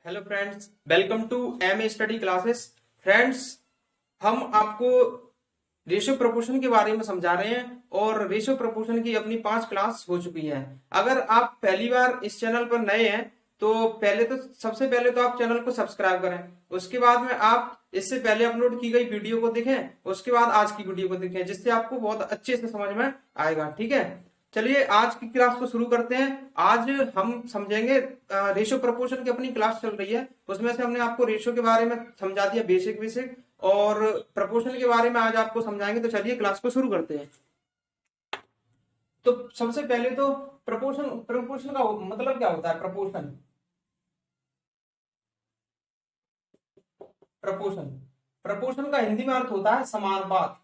Hello friends, welcome to M study classes. Friends, हम आपको ratio proportion के बारे में समझा रहे हैं और रेशियो प्रोपोर्शन की अपनी 5 क्लास हो चुकी हैं। अगर आप पहली बार इस चैनल पर नए हैं तो सबसे पहले तो आप चैनल को सब्सक्राइब करें। उसके बाद में आप इससे पहले अपलोड की गई वीडियो को देखें, उसके बाद आज की वीडियो को देखें, जिससे आपको बहुत अच्छे से समझ में आएगा। ठीक है, चलिए आज की क्लास को शुरू करते हैं। आज हम समझेंगे रेशियो प्रोपोर्शन की अपनी क्लास चल रही है, उसमें से हमने आपको रेशियो के बारे में समझा दिया, बेसिक बेसिक, और प्रोपोर्शन के बारे में आज आपको समझाएंगे। तो चलिए क्लास को शुरू करते हैं। तो सबसे पहले तो प्रोपोर्शन प्रोपोर्शन का मतलब क्या होता है? प्रोपोर्शन प्रोपोर्शन प्रोपोर्शन का हिंदी में अर्थ होता है समानुपात।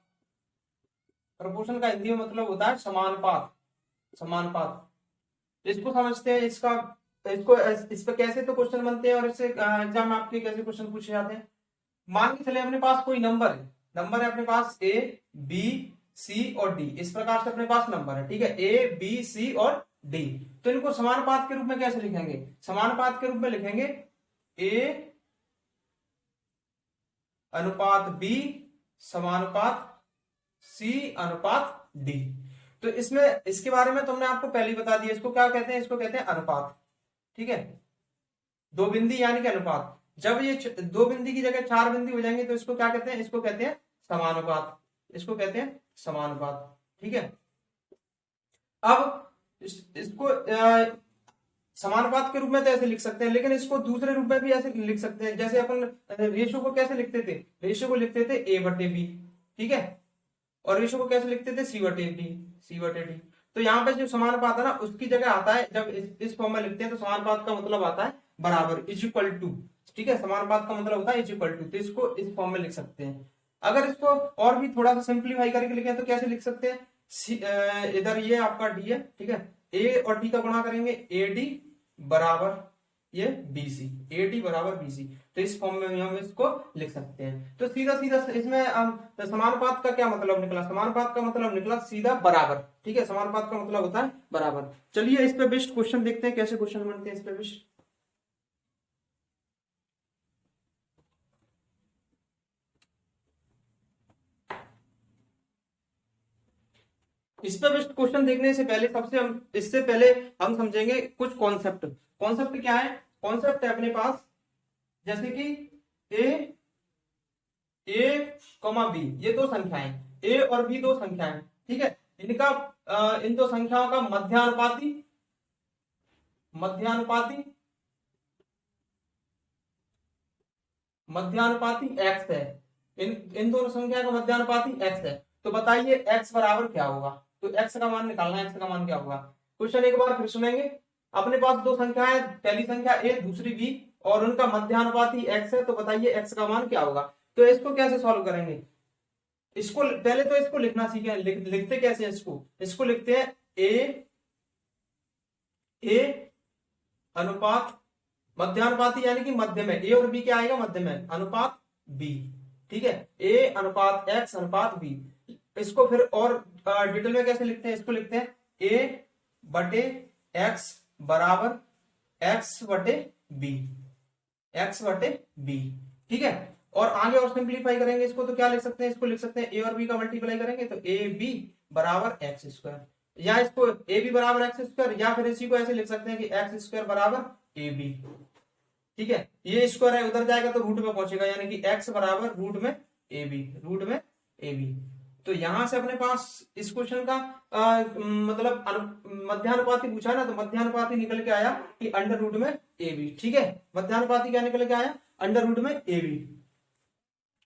प्रोपोर्शन का हिंदी में मतलब होता है समानुपात। समानुपात इसको समझते हैं। इसको इस पे कैसे तो क्वेश्चन बनते हैं और इससे एग्जाम में आपके कैसे क्वेश्चन पूछे जाते हैं। मान के चले अपने पास कोई नंबर है अपने पास ए बी सी और डी, इस प्रकार से अपने पास नंबर है। ठीक है, ए बी सी और डी। तो इनको समानुपात के रूप में कैसे लिखेंगे? समानुपात के रूप में लिखेंगे ए अनुपात बी समानुपात सी अनुपात डी। तो इसमें इसके बारे में तुमने आपको पहले ही बता दिया। इसको क्या कहते हैं? इसको कहते हैं अनुपात। ठीक है, दो बिंदी यानी कि अनुपात। जब ये दो बिंदी की जगह 4 बिंदी हो जाएंगे तो इसको क्या कहते हैं? इसको कहते हैं समानुपात। इसको कहते हैं समानुपात। ठीक है, अब इसको समानुपात के रूप में तो ऐसे लिख सकते हैं, लेकिन इसको दूसरे रूप में भी ऐसे लिख सकते हैं। जैसे अपन रेशियो को कैसे लिखते थे? रेशियो को लिखते थे ए बटे बी। ठीक है, और रेशियो को कैसे लिखते थे? सी बटे डी। सी बटे डी। तो यहाँ पे जो समानुपात है ना, उसकी जगह आता है, जब इस फॉर्म में लिखते हैं तो समानुपात का मतलब आता है बराबर, इज इक्वल टू। ठीक है, समानुपात का मतलब होता है इज इक्वल टू। तो इसको इस फॉर्म में लिख सकते हैं। अगर इसको और भी थोड़ा सा सिंप्लीफाई करके लिखें तो कैसे लिख सकते हैं? इधर ये आपका डी है। ठीक है, ए और डी का गुणा करेंगे, ए डी बराबर ये बीसी, ए डी बराबर बीसी। तो इस फॉर्म में हम इसको लिख सकते हैं। तो सीधा सीधा इसमें तो समानुपात का क्या मतलब निकला? समानुपात का मतलब निकला सीधा बराबर। ठीक है, समानुपात का मतलब होता है बराबर। चलिए इस पे बेस्ट क्वेश्चन देखते हैं, कैसे क्वेश्चन बनते हैं इस पे बेस्ट। इस पे बेस्ट क्वेश्चन देखने से पहले इससे पहले हम समझेंगे कुछ कॉन्सेप्ट। कॉन्सेप्ट क्या है? कॉन्सेप्ट है अपने पास, जैसे कि ए कॉमा बी, ये दो संख्याएं, ए और बी दो संख्याएं। ठीक है, इनका इन दो संख्याओं का मध्यानुपाती मध्यानुपाती मध्यानुपाती एक्स है। इन दोनों संख्या का मध्यानुपाती एक्स है। तो बताइए एक्स बराबर क्या होगा? तो एक्स का मान निकालना है। एक्स का मान क्या होगा? क्वेश्चन एक बार फिर सुनेंगे। अपने पास दो संख्याएं, पहली संख्या ए दूसरी बी, और उनका मध्यानुपाती एक्स है। तो बताइए एक्स का मान क्या होगा? तो इसको कैसे सॉल्व करेंगे? इसको पहले तो इसको लिखना सीखें। लिखते कैसे हैं इसको? इसको लिखते हैं ए अनुपात मध्यानुपाती यानी कि मध्य में, ए और बी क्या आएगा? मध्य में, अनुपात बी। ठीक है, ए अनुपात एक्स अनुपात बी। इसको फिर और डिटेल में कैसे लिखते हैं? इसको लिखते हैं ए बटे एक्स बराबर एक्स बटे बी। एक्स बटे बी। ठीक है, और आगे और सिंप्लीफाई करेंगे इसको तो क्या लिख सकते हैं? इसको लिख सकते हैं ए और बी का मल्टीप्लाई करेंगे तो ए बी बराबर एक्स स्क्वायर, या इसको ए बी बराबर एक्स स्क्वायर, या फिर इसी को ऐसे लिख सकते हैं कि एक्स स्क्वायर बराबर ए बी। ठीक है, ये स्क्वायर है उधर जाएगा तो रूट में पहुंचेगा, यानी कि एक्स बराबर रूट में ए बी, रूट में ए बी। तो यहां से अपने पास इस क्वेश्चन का मतलब मध्यानुपाती पूछा ना, तो मध्यानुपाती निकल के आया कि अंडर रूट में ए बी। ठीक है, मध्यानुपाती क्या निकल के आया? अंडर रूट में ए बी।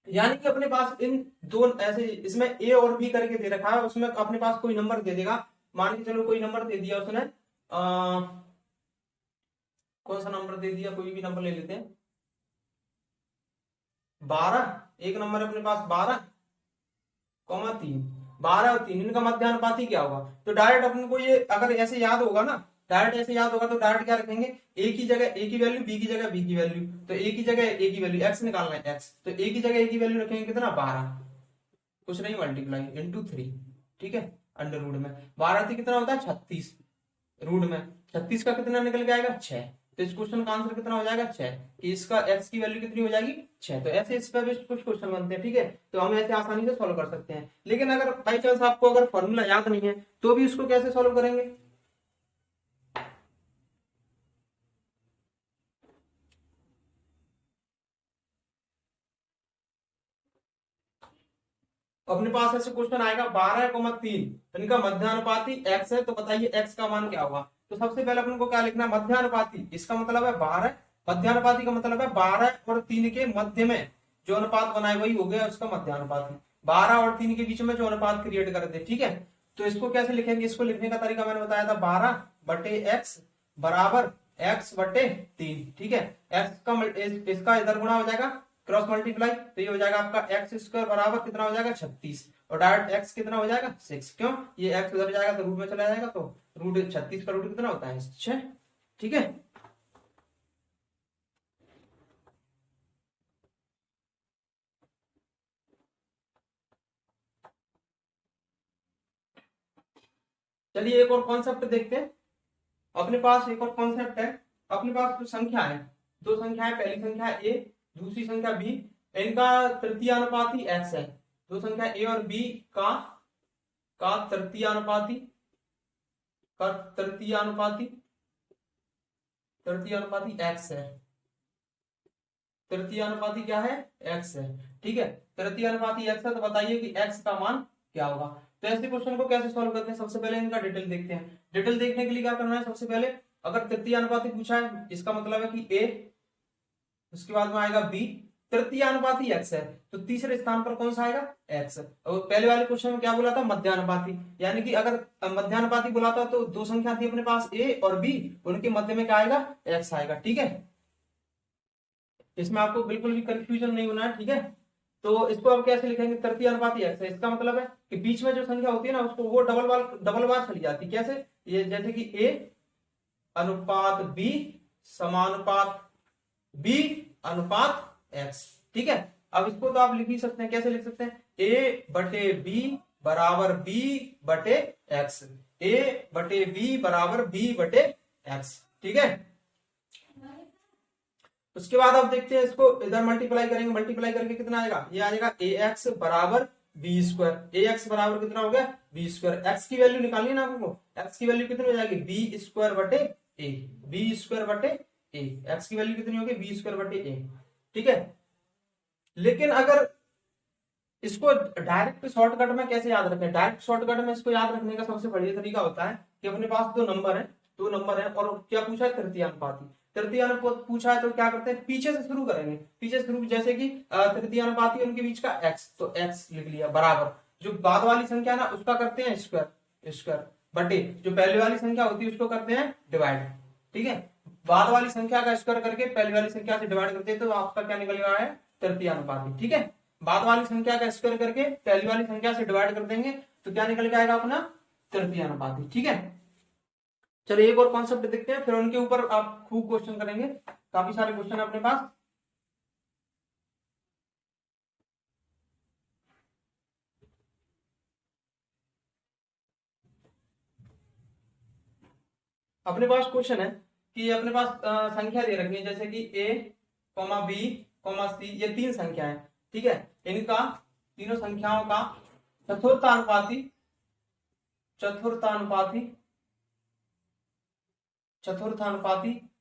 यानी कि अपने पास इन दो ऐसे, इसमें ए और बी करके दे रखा है, उसमें अपने पास कोई नंबर दे देगा। मान के चलो कोई नंबर दे दिया उसने, कौन सा नंबर दे दिया? कोई भी नंबर ले लेते हैं, 12। एक नंबर अपने पास 12,3, 12 और 3, इनका मध्यानुपाती क्या होगा? तो डायरेक्ट अपन को ये अगर ऐसे याद होगा ना, डायरेक्ट ऐसे याद होगा तो डायरेक्ट क्या रखेंगे? ए की जगह ए की वैल्यू, बी की जगह बी की वैल्यू। तो ए की जगह ए की वैल्यू एक्स निकालना है, एक्स। तो ए की जगह ए की वैल्यू रखेंगे कितना? 12, कुछ नहीं, मल्टीप्लाई इंटू 3। ठीक है, अंडर रूट में 12 थी कितना होता है? 36, रूट में 36 का कितना निकल के आएगा? 6। तो इस क्वेश्चन का आंसर कितना हो जाएगा 6, कि इसका x की वैल्यू कितनी हो जाएगी 6। तो ऐसे इस पर कुछ क्वेश्चन बनते हैं, ठीक है, तो हम ऐसे आसानी से सॉल्व कर सकते हैं। लेकिन अगर बाई चांस आपको अगर फॉर्मूला याद नहीं है तो भी उसको कैसे सॉल्व करेंगे? अपने पास ऐसे क्वेश्चन आएगा 12,3, इनका मध्यानुपाती x है, तो बताइए x का मान क्या होगा? तो सबसे पहले अपन को क्या लिखना है? मध्यानुपाती, इसका मतलब है 12, मध्यानुपाती का मतलब है 12 और 3 के मध्य में जो अनुपात बनाए वही हो गया उसका मध्यानुपाती। 12 और 3 के बीच में जो अनुपात क्रिएट कर दे, ठीक है। तो इसको कैसे लिखेंगे? इसको लिखने का तरीका मैंने बताया था, 12/x बराबर x बटे 3, ठीक है। x का इसका इधर गुणा हो जाएगा, क्रॉस मल्टीप्लाई, तो ये हो जाएगा आपका एक्स स्क्वायर बराबर कितना हो जाएगा 36, और डायरेक्ट एक्स कितना हो जाएगा 6, क्यों? ये एक्स उधर जाएगा तो रूट में चला जाएगा, तो रूट 36 का रूट कितना होता है 6, ठीक है। चलिए एक और कॉन्सेप्ट देखते हैं। अपने पास एक और कॉन्सेप्ट है, अपने पास जो संख्या है, दो संख्या है, पहली संख्या ए, दूसरी संख्या बी, इनका तृतीयानुपाती एक्स है। दो संख्या ए और बी का तृतीयानुपाती तृतीयानुपाती एक्स है। तृतीयानुपाती क्या है? एक्स है, ठीक है। तृतीयानुपाती एक्स है, तो बताइए कि एक्स का मान क्या होगा? तो ऐसे क्वेश्चन को कैसे सॉल्व करते हैं? सबसे पहले इनका डिटेल देखते हैं। डिटेल देखने के लिए क्या करना है? सबसे पहले अगर तृतीयानुपाती पूछा है, इसका मतलब है कि ए, उसके बाद में आएगा बी, तृतीयानुपाती एक्स है, तो तीसरे स्थान पर कौन सा आएगा? एक्स। और पहले वाले क्वेश्चन में क्या बोला था? मध्यानुपाती, यानी कि अगर मध्यानुपाती बोला था तो दो संख्या थी अपने पास ए और बी, उनके मध्य में क्या आएगा? एक्स आएगा, ठीक है। इसमें आपको बिल्कुल भी कंफ्यूजन नहीं होना है, ठीक है। तो इसको आप कैसे लिखेंगे? तृतीयानुपाती एक्स है, इसका मतलब है कि बीच में जो संख्या होती है ना उसको वो डबल बार चली जाती है। कैसे? ये जैसे कि ए अनुपात बी समानुपात बी अनुपात एक्स, ठीक है। अब इसको तो आप लिख ही सकते हैं, कैसे लिख सकते हैं? ए बटे बी बराबर बी बटे एक्स, ए बटे बी बराबर बी बटे एक्स, ठीक है। उसके बाद आप देखते हैं, इसको इधर मल्टीप्लाई करेंगे, मल्टीप्लाई करके कितना आएगा? ये आएगा ए एक्स बराबर बी स्क्वायर। ए एक्स बराबर कितना हो गया? B square. एक्स की वैल्यू निकालनी है ना आपको, एक्स की वैल्यू कितनी हो जाएगी? बी स्क्वायर बटे ए, बी स्क्वायर बटे ए, एक्स की वैल्यू कितनी होगी? बी स्क्वायर बटे ए, ठीक है। लेकिन अगर इसको डायरेक्ट शॉर्टकट में कैसे याद रखें? डायरेक्ट शॉर्टकट में इसको याद रखने का सबसे बढ़िया तरीका होता है कि अपने पास दो नंबर है और क्या पूछा है? तृतीयानुपाती। तृतीयानुपात पूछा है तो क्या करते हैं? पीछे से शुरू करेंगे, पीछे से शुरू, जैसे कि तृतीयानुपाती उनके बीच का x, तो x लिख लिया बराबर, जो बाद वाली संख्या ना उसका करते हैं स्क्वायर बटे जो पहले वाली संख्या होती है उसको करते हैं डिवाइड, ठीक है। बाद वाली संख्या का स्क्वायर करके पहली वाली संख्या से डिवाइड करते हैं तो आपका क्या निकल रहा है? तृतीयानुपाती, ठीक है। बाद वाली संख्या का स्क्वायर करके पहली वाली संख्या से डिवाइड कर देंगे तो क्या निकल के आएगा? अपना तृतीयानुपाती, ठीक है। चलिए एक और कॉन्सेप्ट देखते हैं, फिर उनके ऊपर आप खूब क्वेश्चन करेंगे, काफी सारे क्वेश्चन है अपने पास। अपने पास क्वेश्चन है कि अपने पास संख्या दे रखी है, जैसे कि a, b, c, ये तीन संख्या है, ठीक है। इनका तीनों संख्याओं का चतुर्थानुपाती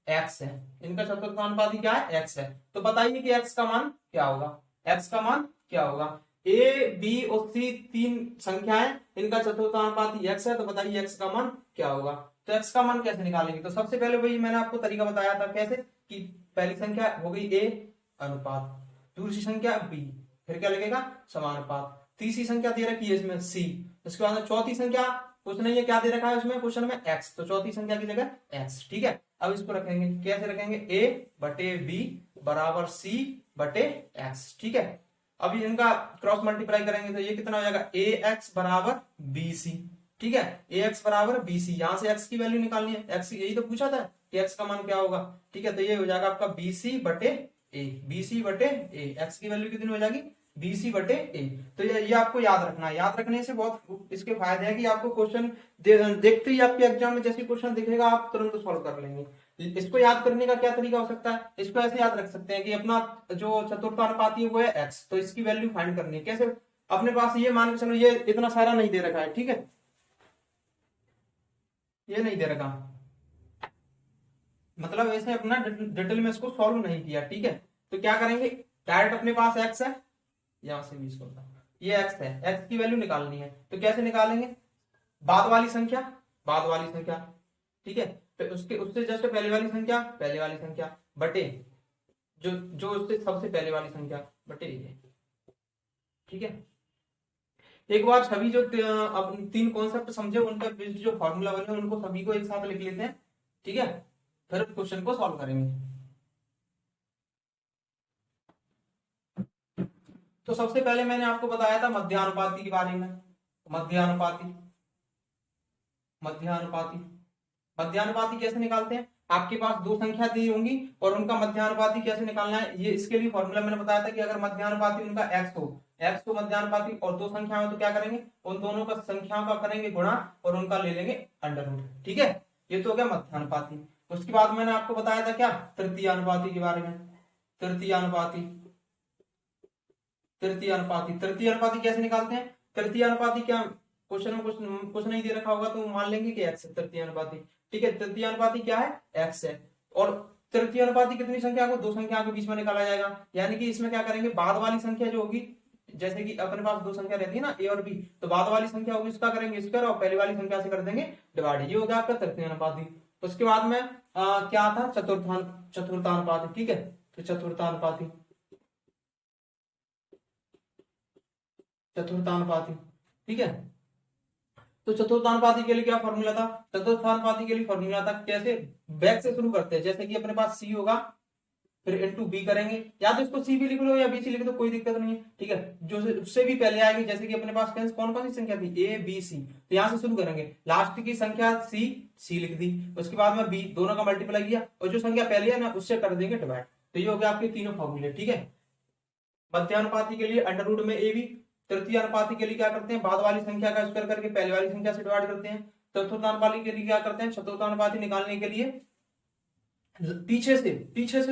x है। इनका चतुर्थानुपाती क्या है? x है। तो बताइए कि x का मान क्या होगा? x का मान क्या होगा? a, b और c तीन संख्याएं, इनका चतुर्थानुपाती x है, तो बताइए x का मान क्या होगा? तो x का मान कैसे निकालेंगे? तो सबसे पहले वही मैंने आपको तरीका बताया था, कैसे कि पहली संख्या हो गई a अनुपात, दूसरी संख्या b, फिर क्या लगेगा? समानुपात, तीसरी संख्या दे रखी है इसमें c, उसके बाद चौथी संख्या कुछ नहीं है, क्या दे रखा है उसमें क्वेश्चन में? x, तो चौथी संख्या की जगह x, ठीक है। अब इसको रखेंगे, कैसे रखेंगे? a बटे b बराबर c बटे x, ठीक है। अब इनका क्रॉस मल्टीप्लाई करेंगे तो ये कितना हो जाएगा? ax बराबर bc, ठीक है। ax बराबर bc, यहां से x की वैल्यू निकालनी है, x यही तो पूछा था कि x का मान क्या होगा, ठीक है। तो ये हो जाएगा आपका bc बटे a, bc बटे a, x की वैल्यू कितनी हो जाएगी? BC बटे ए। तो ये आपको याद रखना है। याद रखने से बहुत इसके फायदे हैं कि आपको क्वेश्चन देखते ही आपके एग्जाम में जैसे क्वेश्चन दिखेगा आप तुरंत सॉल्व कर लेंगे। इसको याद करने का क्या तरीका हो सकता है, इसको ऐसे याद रख सकते हैं कि अपना जो चतुर्थानुपाती है वो है x, तो इसकी वैल्यू फाइंड करनी है। कैसे, अपने पास ये मान के चलो ये इतना सारा नहीं दे रखा है, ठीक है, ये नहीं दे रखा, मतलब ऐसे अपना डिटेल में इसको सॉल्व नहीं किया, ठीक है। तो क्या करेंगे, डायरेक्ट अपने पास x है, यहां से भी इसको ये x है, x की वैल्यू निकालनी है, तो कैसे निकालेंगे, बाद वाली संख्या, बाद वाली संख्या, ठीक है, फिर उसके उससे जस्ट पहले वाली संख्या बटे जो जो उससे सबसे पहले वाली संख्या बटे ये, ठीक है। एक बार सभी जो अब 3 कॉन्सेप्ट समझे उनका जो फॉर्मूला बने उनको सभी को एक साथ लिख लेते हैं, ठीक है, फिर क्वेश्चन को सॉल्व करेंगे। तो सबसे पहले मैंने आपको बताया था मध्यानुपाती के बारे में, मध्यानुपाती मध्यानुपाती मध्यानुपाती कैसे निकालते हैं, आपके पास दो संख्या दी होंगी और उनका मध्यानुपाती कैसे निकालना है, ये इसके लिए फॉर्मूला मैंने बताया था कि अगर मध्यानुपाती उनका x हो मध्यानुपाती और दो संख्या में, तो क्या करेंगे, उन दोनों का संख्याओं का करेंगे गुणा और उनका ले लेंगे अंडर रूट, ठीक है, ये तो हो गया मध्यानुपाती। उसके बाद मैंने आपको बताया था क्या, तृतीय अनुपाती के बारे में, तृतीय अनुपाती तृतीय अनुपाती कैसे निकालते हैं, तृतीय अनुपाती क्या, क्वेश्चन में कुछ नहीं दे रखा होगा तो मान लेंगे कि x है तृतीय अनुपाती, ठीक है, तृतीय अनुपाती क्या है, x है, और तृतीय अनुपाती कितनी संख्या को, दो संख्या के बीच में निकाला जाएगा, यानी कि इसमें क्या करेंगे, बाद वाली संख्या जो होगी, जैसे कि अपने पास दो संख्या रहती है ना a और b, तो बाद वाली संख्या होगी उसका करेंगे स्क्वायर और पहले वाली संख्या से कर देंगे डिवाइड, ये हो गया आपका तृतीय अनुपाती। उसके बाद में क्या था, चतुर्थानुपाती, ठीक है, तो चतुर्थानुपाती ठीक है। तो चतुर्थानुपाती के लिए क्या फॉर्मूला था, चतुर्थानुपाती के लिए फॉर्मूला था कैसे, बैक से शुरू करते हैं, जैसे कि अपने पास c होगा फिर इनटू बी करेंगे, या तो इसको c भी लिख लो या b c लिख दो, कोई दिक्कत नहीं है, ठीक है, जो उससे भी पहले आएगी, जैसे कि अपने पास कौन कौन सी संख्या थी, a b c, तो यहां से शुरू करेंगे, लास्ट की संख्या c लिख दी, उसके बाद में b, दोनों का मल्टीप्लाई किया और जो संख्या पहले है ना उससे कर देंगे डिवाइड, तो ये हो गया आपके तीनों फॉर्मूले, ठीक है। मध्यानुपाती के लिए अंडर रूट में a b, तृतीय अनुपाती के लिए क्या करते हैं, बाद वाली संख्या का स्क्वायर करके पहले वाली संख्या से डिवाइड करते हैं, चतुर्थानुपाती के लिए क्या करते हैं, चतुर्थानुपाती निकालने के लिए पीछे से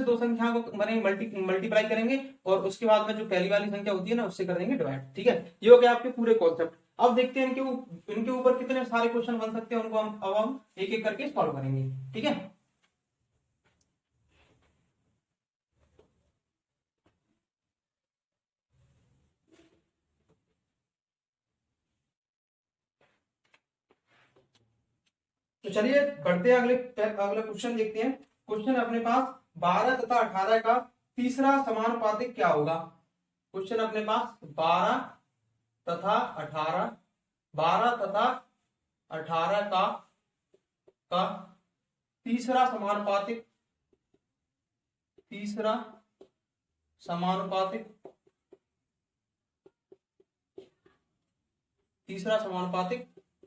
दो संख्या को बने मल्टीप्लाई करेंगे और उसके बाद में जो पहली वाली संख्या होती है ना उससे कर देंगे डिवाइड, ठीक है, ये हो गया आपके पूरे कॉन्सेप्ट। अब देखते हैं इनके ऊपर कितने सारे क्वेश्चन बन सकते हैं, उनको हम एक एक करके सॉल्व करेंगे, ठीक है। तो चलिए बढ़ते हैं अगले क्वेश्चन देखते हैं। क्वेश्चन अपने पास 12 तथा 18 का तीसरा समानुपातिक क्या होगा, क्वेश्चन अपने पास 12 तथा 18 का तीसरा समानुपातिक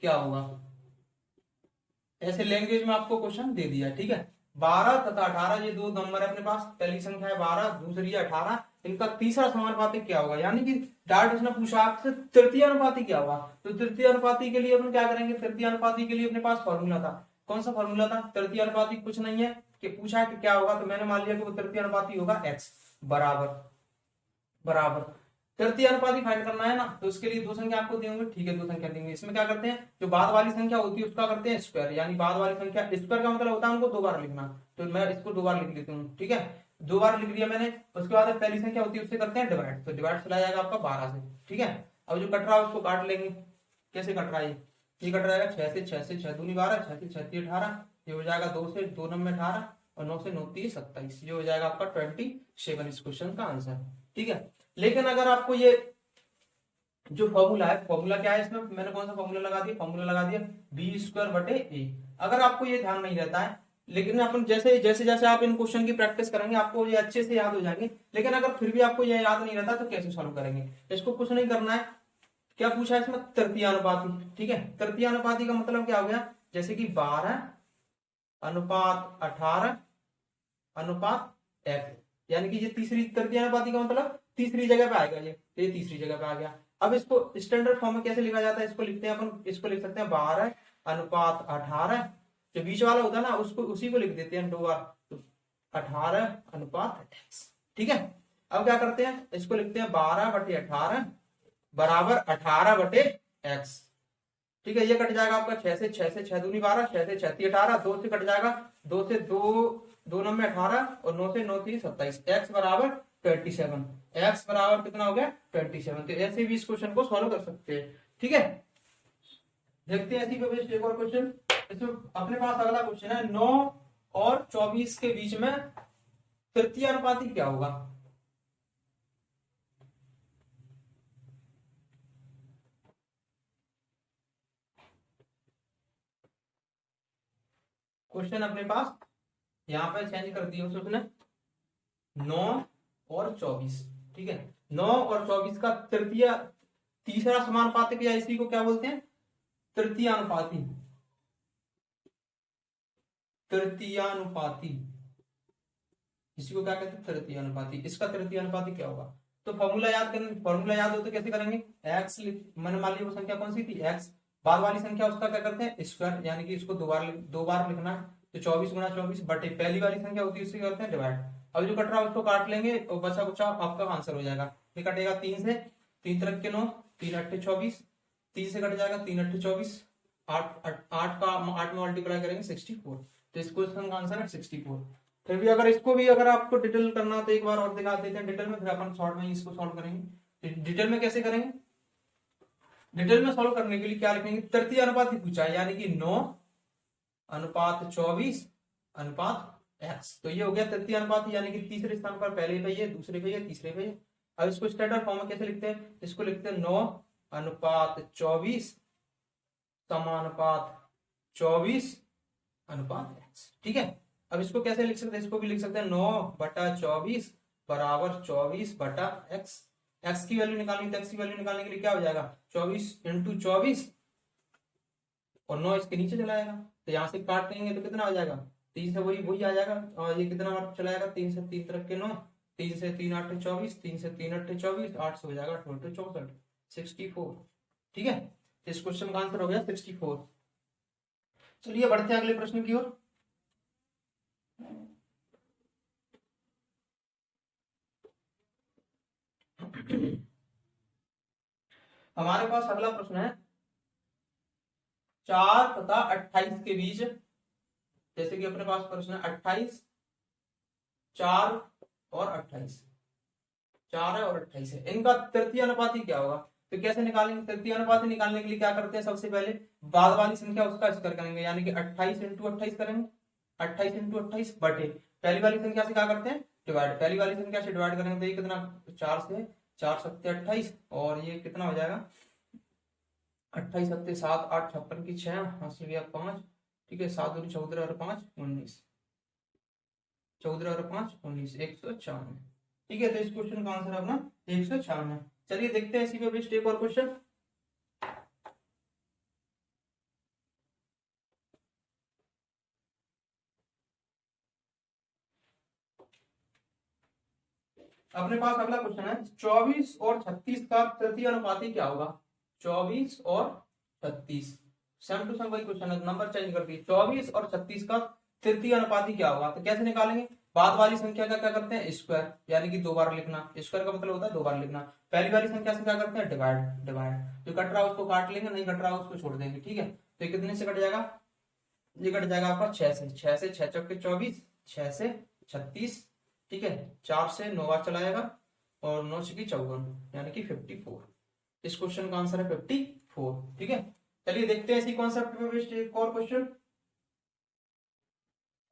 क्या होगा, ऐसे लैंग्वेज में आपको क्वेश्चन दे दिया, ठीक है। 12 तथा 18 ये दो नंबर है अपने पास, पहली संख्या है 12, दूसरी है 18, इनका तीसरा समानुपातिक क्या होगा, यानी कि डायरेक्ट उसने पूछा आपसे तृतीय अनुपाती क्या होगा, तो तृतीय अनुपाती के लिए अपन क्या करेंगे, तृतीय अनुपाती के लिए अपने पास फॉर्मूला था, कौन सा फॉर्मूला था, तृतीय अनुपाती कुछ नहीं है कि पूछा कि क्या होगा, तो मैंने मान लिया कि वो तृतीय अनुपाती होगा x बराबर तृतीय अनुपाती फाइंड करना है ना, तो उसके लिए दो संख्या आपको देंगे, ठीक है, दो संख्या देंगे, इसमें क्या करते हैं, जो बाद वाली संख्या होती है उसका करते हैं स्क्वायर, यानी बाद वाली संख्या स्क्वायर का मतलब होता है उनको दो बार लिखना, तो मैं इसको दो बार लिख लेती हूँ, ठीक है, दो बार लिख दिया मैंने। उसके बाद पहली संख्या होती है उससे करते हैं डिवाइड, तो डिवाइड चला जाएगा आपका 12 से, ठीक है। अब जो कट रहा है उसको काट लेंगे, कैसे कट रहा है, ये कट रहा है 6 से 6 दूनी 12, 6 से 6 18, ये हो जाएगा 2 से 2 9 18 और 9 से 9 30 27, ये हो जाएगा आपका 27 इस क्वेश्चन का आंसर, ठीक है। लेकिन अगर आपको ये जो फॉर्मूला है, फॉर्मूला क्या है इसमें, मैंने कौन सा फॉर्मूला लगा दिया, फॉर्मूला लगा दिया बी स्क्वायर बटे ए, अगर आपको ये ध्यान नहीं रहता है, लेकिन अपन जैसे जैसे जैसे आप इन क्वेश्चन की प्रैक्टिस करेंगे आपको ये अच्छे से याद हो जाएंगे, लेकिन अगर फिर भी आपको ये याद नहीं रहता तो कैसे सॉल्व करेंगे, इसको कुछ नहीं करना है, क्या पूछा है इसमें, तृतीय अनुपाती, ठीक है, तृतीय अनुपाती का मतलब क्या हो गया, जैसे कि 12 अनुपात 18 अनुपात x, यानी कि ये तीसरी तृतीय अनुपाती का मतलब तीसरी जगह पे आएगा, ये तीसरी जगह पे आ गया। अब इसको स्टैंडर्ड फॉर्म में कैसे लिखा जाता है, इसको लिखते हैं अपन, इसको लिख सकते हैं 12 अनुपात 18 जो बीच वाला होता है ना उसको उसी को लिख देते हैं 2 बार, तो 18:x। ठीक है, अब क्या करते हैं, इसको लिखते हैं 12/18 बराबर 18/x। ठीक है, ये कट जाएगा आपका 6 से 6 से 6 दूनी 12, 6 से 6 18, 2 से कट जाएगा, 2 से 2 2 9 में 18 और 9 से 9 3 27, x बराबर 27। x बराबर कितना हो गया 27। तो ऐसे भी इस क्वेश्चन को सॉल्व कर सकते हैं। ठीक है, देखते हैं इसी पे बेस्ड एक और क्वेश्चन। इसमें अपने पास अगला क्वेश्चन है 9 और 24 के बीच में तृतीय अनुपाती क्या होगा। क्वेश्चन अपने पास यहाँ पे चेंज कर दिया उसने 9 और 24। ठीक है, 9 और 24 का तृतीय तीसरा समानुपातिक या इसी को क्या बोलते हैं तृतीयानुपाती। तृतीयानुपाती इसी को क्या कहते हैं तृतीयानुपाती। इसका तृतीयानुपाती क्या होगा, तो फॉर्मूला याद करेंगे, फॉर्मूला याद हो तो कैसे करेंगे, एक्स मैंने मान ली वो संख्या कौन सी थी एक्स, बाद वाली संख्या उसका क्या करते हैं स्क्वायर, यानी कि इसको दो बार लिखना है, तो 24 × 24 बटे पहली वाली संख्या होती है उससे करते हैं डिवाइड। अब जो कट रहा है उसको काट लेंगे और बचा कुचा आपका आंसर हो जाएगा। ये कटेगा 3 से, 3 तरफ के 9, 3 8 24, 3 से कट जाएगा 3 8 24, 8 का 8 में मल्टीप्लाई करेंगे 64। तो इस क्वेश्चन का आंसर है 64। फिर भी अगर इसको भी अगर आपको डिटेल करना तो एक बार और दिखा देते हैं डिटेल में, फिर अपन शॉर्ट में इसको सॉल्व करेंगे। डिटेल में कैसे करेंगे, डिटेल में सॉल्व करने के लिए क्या लिखेंगे तृतीय अनुपात पूछा है, यानी कि 9:24:x। तो ये हो गया तृतीय अनुपात, यानी कि तीसरे स्थान पर पहले पे ये, दूसरे पे ये, तीसरे पे ये। अब इसको स्टैंडर्ड फॉर्म में कैसे लिखते हैं, इसको लिखते हैं 9:24 समानुपात 24:x। ठीक है, अब इसको कैसे लिख सकते हैं, इसको भी लिख सकते हैं 9/24 बराबर 24/x। x की वैल्यू निकालनी, तो x की वैल्यू निकालने के लिए क्या हो जाएगा 24 × 24 और 9 इसके नीचे चला जाएगा, तो यहाँ से काट देंगे तो कितना हो जाएगा 3 से वही आ जाएगा। और ये कितना चला जाएगा 3 से 3 तरफ के 9, 3 से 3 8 24, 3 से 3 8 24, 8 से हो जाएगा 64 64। ठीक है, इस क्वेश्चन का आंसर हो गया 64। चलिए बढ़ते हैं अगले प्रश्न की ओर। हमारे पास अगला प्रश्न है 4 तथा 28 के बीच, जैसे कि अपने पास प्रश्न है 28, 4 और 28, 4 है और 28 है, इनका तृतीय अनुपाती क्या होगा। तो कैसे निकालेंगे, तृतीय अनुपाती निकालने के लिए क्या करते हैं, सबसे पहले बाद वाली संख्या उसका स्क्वायर करेंगे, यानी कि 28 × 28 करेंगे, 28 × 28 बटे पहली वाली संख्या से क्या करते हैं डिवाइड, पहली वाली संख्या से डिवाइड करेंगे तो ये कितना 4 से 4 7 28 और ये कितना हो जाएगा 28 7 7 8 56 की 6 हासिल गया 5। ठीक है, 7 दूनी 14 और 5 19, 14 और 5 19, 156। ठीक है, तो इस क्वेश्चन का आंसर अपना 156। चलिए देखते हैं इसी पे बेस्ड एक और क्वेश्चन। अपने पास अगला क्वेश्चन है 24 और 36 का तृतीय अनुपाती क्या होगा। 24 और 36 सेम टू सेम वही क्वेश्चन है, नंबर चेंज कर दिए। 24 और 36 का तृतीय अनुपाती क्या होगा, तो कैसे निकालेंगे, बाद वाली संख्या का क्या करते हैं स्क्वायर, यानी कि 2 बार लिखना, स्क्वायर का मतलब होता है 2 बार लिखना। पहली वाली संख्या से क्या करते हैं डिवाइड, डिवाइड जो कट रहा है उसको काट लेंगे, नहीं कट रहा है उसको छोड़ देंगे। ठीक है, तो कितने से कट जाएगा, ये कट जाएगा आपका 6 से, 6 से 6 चौके 24, 6 से 36। ठीक है, 4 से 9 बार चलाएगा और 9 से 54 यानी कि 54। इस क्वेश्चन का आंसर है 54। ठीक है, चलिए देखते हैं इसी कॉन्सेप्ट पे बेस्ड एक और क्वेश्चन।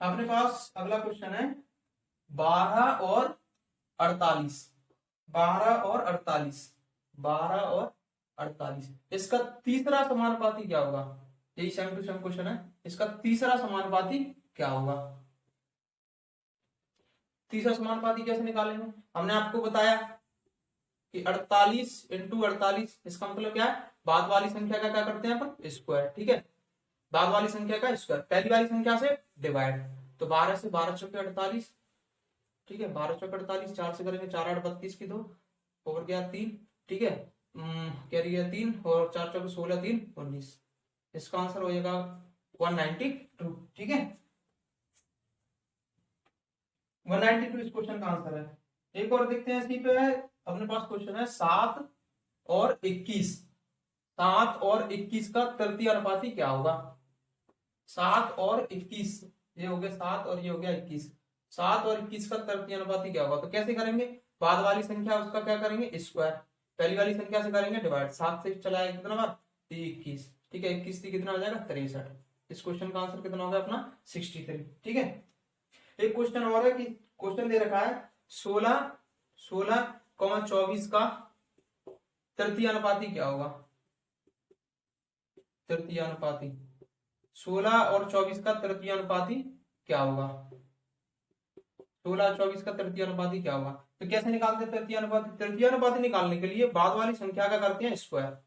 अपने पास अगला क्वेश्चन है 12 और 48, 12 और 48, 12 और 48, इसका तीसरा समानुपाती क्या होगा। यही सेम टू सेम क्वेश्चन है, इसका तीसरा समानुपाती क्या होगा। तीसरा समानुपाती कैसे निकालेंगे, हमने आपको बताया कि 48 × 48, इसका मतलब क्या है बाद वाली संख्या का क्या करते हैं अपन स्क्वायर। ठीक है, बाद वाली संख्या का स्क्वायर पहली वाली संख्या से डिवाइड, तो 12 से 12 चौके 48। ठीक है, 12 चौके 48, 4 से करेंगे 4 8 32 की 2 ओवर गया 3। ठीक है, कैरी गया 3 और 4 चौके 16 3 19, इसका आंसर हो जाएगा 192, ठीक है। 192 इस क्वेश्चन का आंसर है। एक और देखते हैं, इसी पे अपने पास क्वेश्चन है 7 और 21। 7 और 21 का तृतीय अनुपाती क्या होगा? 7 और 21, ये हो गया 7 और ये हो गया 21। 7 और 21 का तृतीय अनुपाती क्या होगा? तो कैसे करेंगे? बाद वाली संख्या उसका क्या करेंगे? स्क्वायर। पहली वाली संख्या से करेंगे डिवाइड। 7 से चलाएगा कितना बार? 21, ठीक है। 21 से कितना हो जाएगा? 63। इस क्वेश्चन का आंसर कितना होगा अपना? 63, ठीक है। एक क्वेश्चन और है कि क्वेश्चन दे रखा है 16,24 का तृतीय अनुपाती क्या होगा? तृतीय अनुपाती 16 और 24 का तृतीय अनुपाती क्या होगा? 16 और 24 का तृतीय अनुपाती क्या होगा? तो कैसे निकालते हैं तृतीय अनुपाती? तृतीय अनुपाती निकालने के लिए बाद वाली संख्या का करते हैं स्क्वायर।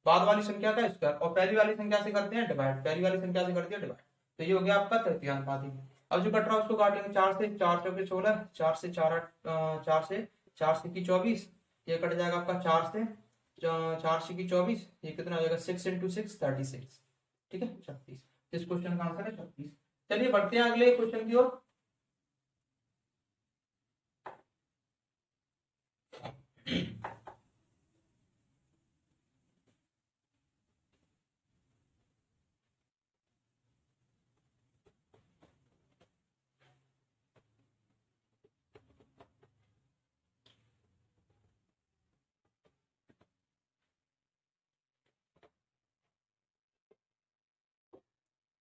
बाद वाली संख्या का स्क्वायर और पहली वाली संख्या से करते हैं डिवाइड। पहली वाली संख्या से करते हैं डिवाइड। तो ये हो गया आपका तृतीय अनुपाती। अब जो कट रहा है उसको काट लेंगे। 4 से 4 चौके 16, 4 से 4 4 से 4 से की 24, ये कट जाएगा आपका 4 से 4 से की 24, ये कितना हो जाएगा? 6 × 6 36, ठीक है, 36। इस क्वेश्चन का आंसर है 36। चलिए बढ़ते हैं अगले क्वेश्चन की ओर।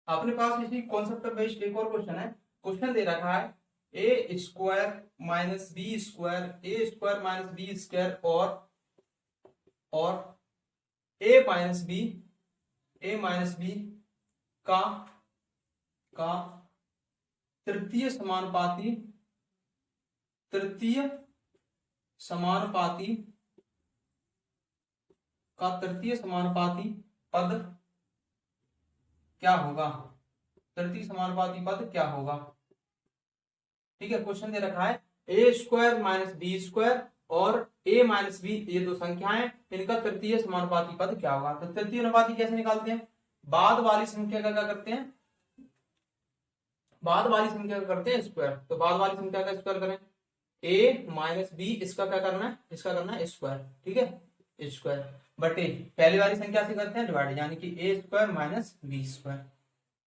अपने पास इसी कॉन्सेप्ट पे बेस्ड एक और क्वेश्चन है। क्वेश्चन दे रखा है ए स्क्वायर माइनस बी स्क्वायर, ए स्क्वायर माइनस बी स्क्वायर और ए माइनस बी का तृतीय समानुपाती पद क्या होगा? तृतीय समानुपाती पद क्या होगा? ठीक है। क्वेश्चन दे रखा है ए स्क्वायर माइनस बी स्क्वायर और ए माइनस बी, ये दो संख्याएं, इनका तृतीय समानुपाती पद क्या होगा? तो तृतीय अनुपाती कैसे निकालते हैं? बाद वाली संख्या का क्या करते हैं? बाद वाली संख्या का करते हैं स्क्वायर। तो बाद वाली संख्या का स्क्वायर करें। ए माइनस बी, इसका क्या करना है? इसका करना है स्क्वायर, ठीक है, स्क्वायर बटे पहली वाली संख्या से करते हैं डिवाइड, यानी कि ए स्क्वायर माइनस बी स्क्वायर।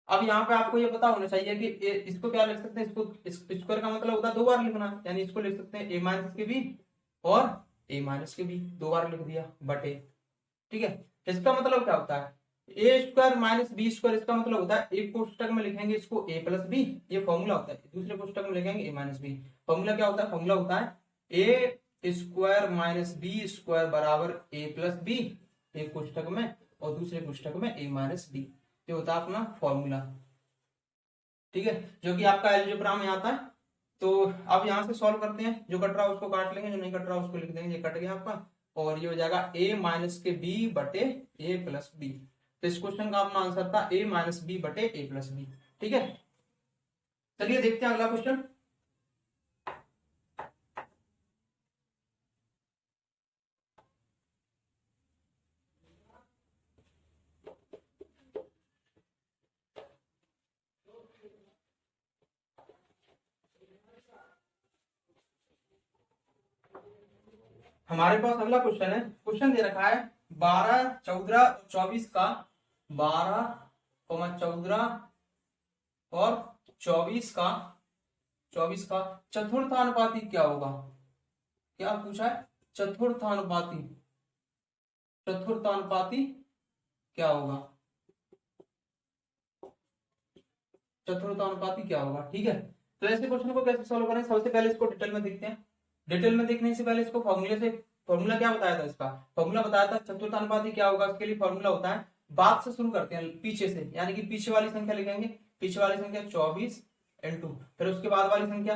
अब यहाँ पे आपको ये पता होना चाहिए कि इसको क्या लिख सकते हैं? इसको स्क्वायर का मतलब होता है 2 बार लिखना, यानी इसको लिख सकते हैं ए माइनस के बी और ए माइनस के बी, 2 बार लिख दिया बटे, ठीक है। इसका मतलब क्या होता है? ए स्क्वायर माइनस बी स्क्वायर, इसका मतलब होता है एक कोष्टक में लिखेंगे इसको ए प्लस बी, ये फॉर्मूला होता है। दूसरे कोष्टक में लिखेंगे ए माइनस बी। फॉर्मूला क्या होता है? फॉर्मूला होता है ए स्क्वायर माइनस बी स्क्वायर बराबर ए प्लस बी, एक कोष्टक में, और दूसरे कोष्टक में ए माइनस बी। ये होता है अपना फॉर्मूला, ठीक है, जो कि आपका अलजेब्रा में आता है। तो अब यहाँ से सॉल्व करते हैं। जो कट रहा है उसको काट लेंगे, जो नहीं कट रहा उसको लिख देंगे। ये कट गया आपका, और ये हो जाएगा a माइनस के b बटे a प्लस बी। तो इस क्वेश्चन का अपना आंसर था a माइनस बी बटे a प्लस बी, ठीक है। चलिए देखते हैं अगला क्वेश्चन। हमारे पास अगला क्वेश्चन है। क्वेश्चन दे रखा है 12, 14, 24 का 12, 14 और 24 का चतुर्थानुपाती क्या होगा? क्या पूछा है? चतुर्थानुपाती क्या होगा? चतुर्थानुपाती क्या होगा, ठीक है। तो ऐसे क्वेश्चन को कैसे सॉल्व करें? सबसे पहले इसको डिटेल में देखते हैं। डिटेल में देखने से पहले इसको फॉर्मूला क्या बताया था? इसका फॉर्मूला बताया था चतुर्थानुपाती क्या होगा। उसके लिए फॉर्मूला होता है, बाद से शुरू करते हैं पीछे से, यानी कि पीछे वाली संख्या लिखेंगे। पीछे वाली संख्या 24 इंटू, फिर उसके बाद वाली संख्या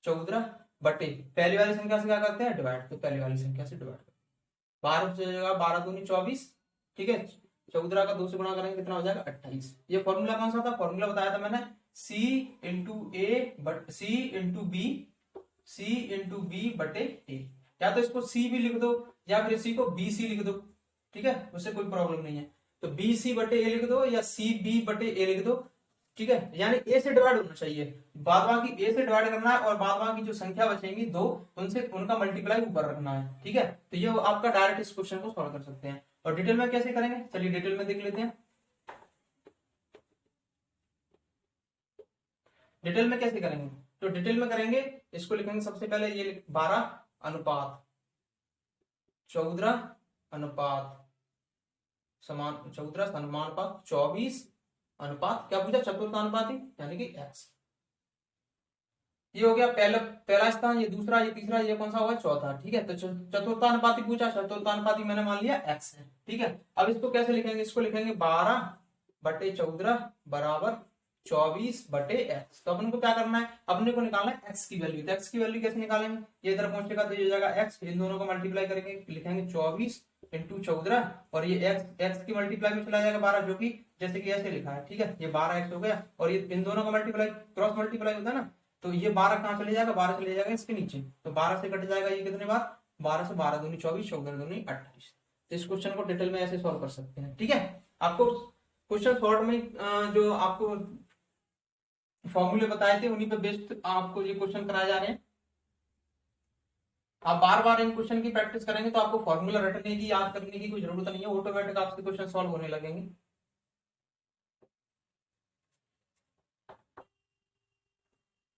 14 बटे पहली वाली संख्या से क्या करते हैं? डिवाइड। तो पहली वाली संख्या से डिवाइड, 12 से जाएगा 12 दूनी 24, ठीक है। 14 का 2 से गुणा करेंगे कितना हो जाएगा? 28। ये फॉर्मूला कौन सा था? फॉर्मूला बताया था मैंने c इंटू ए बट c इंटू बी बटे ए। या तो इसको c भी लिख दो या फिर इसी को bc लिख दो, ठीक है, उससे कोई प्रॉब्लम नहीं है। तो बी सी बटे ए लिख दो या सी बी बटे ए लिख दो, ठीक है। यानी ए से डिवाइड होना चाहिए, बाद बाकी ए से डिवाइड करना है और बाद बाकी जो संख्या बचेंगी दो उनसे उनका मल्टीप्लाई ऊपर रखना है, ठीक है। तो ये आपका डायरेक्ट इस क्वेश्चन को सॉल्व कर सकते हैं। और डिटेल में कैसे करेंगे, चलिए डिटेल में देख लेते हैं। डिटेल में कैसे करेंगे, तो डिटेल में करेंगे, इसको लिखेंगे सबसे पहले ये 12 अनुपात 14 अनुपात समान 14 समानुपात 24 अनुपात क्या पूछा, चतुर्थानुपाती यानी कि एक्स। ये हो गया पहला स्थान, ये दूसरा, ये तीसरा, ये कौन सा होगा, चौथा, ठीक है। तो चतुर्थानुपाती पूछा, चतुर्थानुपाती मैंने मान लिया एक्स है, ठीक है। अब इसको कैसे लिखेंगे, इसको लिखेंगे 12 बटे 14 बराबर 24 बटे एक्स। तो अपन को क्या करना है, अपने को निकालना है एक्स की वैल्यू। तो एक्स की वैल्यू कैसे निकालेंगे, ये इधर पहुंचेगा तो ये जाएगा एक्स, इन दोनों को मल्टीप्लाई करेंगे, लिखेंगे 24 इंटू 14 और ये एक्स की मल्टीप्लाई में चला जाएगा 12, जो कि जैसे कि ऐसे लिखा है, ठीक है। ये 12 एक्स हो गया और ये इन दोनों का मल्टीप्लाई क्रॉस मल्टीप्लाई होता है ना, तो ये 12 कहाँ चले जाएगा, 12 चले जाएगा इसके नीचे, तो 12 से कट जाएगा ये कितने बार, 12 से 12 दूनी 24, 14 दूनी 28। तो इस क्वेश्चन को डिटेल में ऐसे सॉल्व कर सकते हैं, ठीक है। आपको क्वेश्चन शॉर्ट में जो आपको फॉर्मूले बताए थे उन्हीं पे बेस्ड आपको ये क्वेश्चन कराए जा रहे हैं। आप बार बार इन क्वेश्चन की प्रैक्टिस करेंगे तो आपको फॉर्मूला रटने की, याद करने की कोई जरूरत नहीं है, ऑटोमेटिक आपसे क्वेश्चन सॉल्व होने लगेंगे।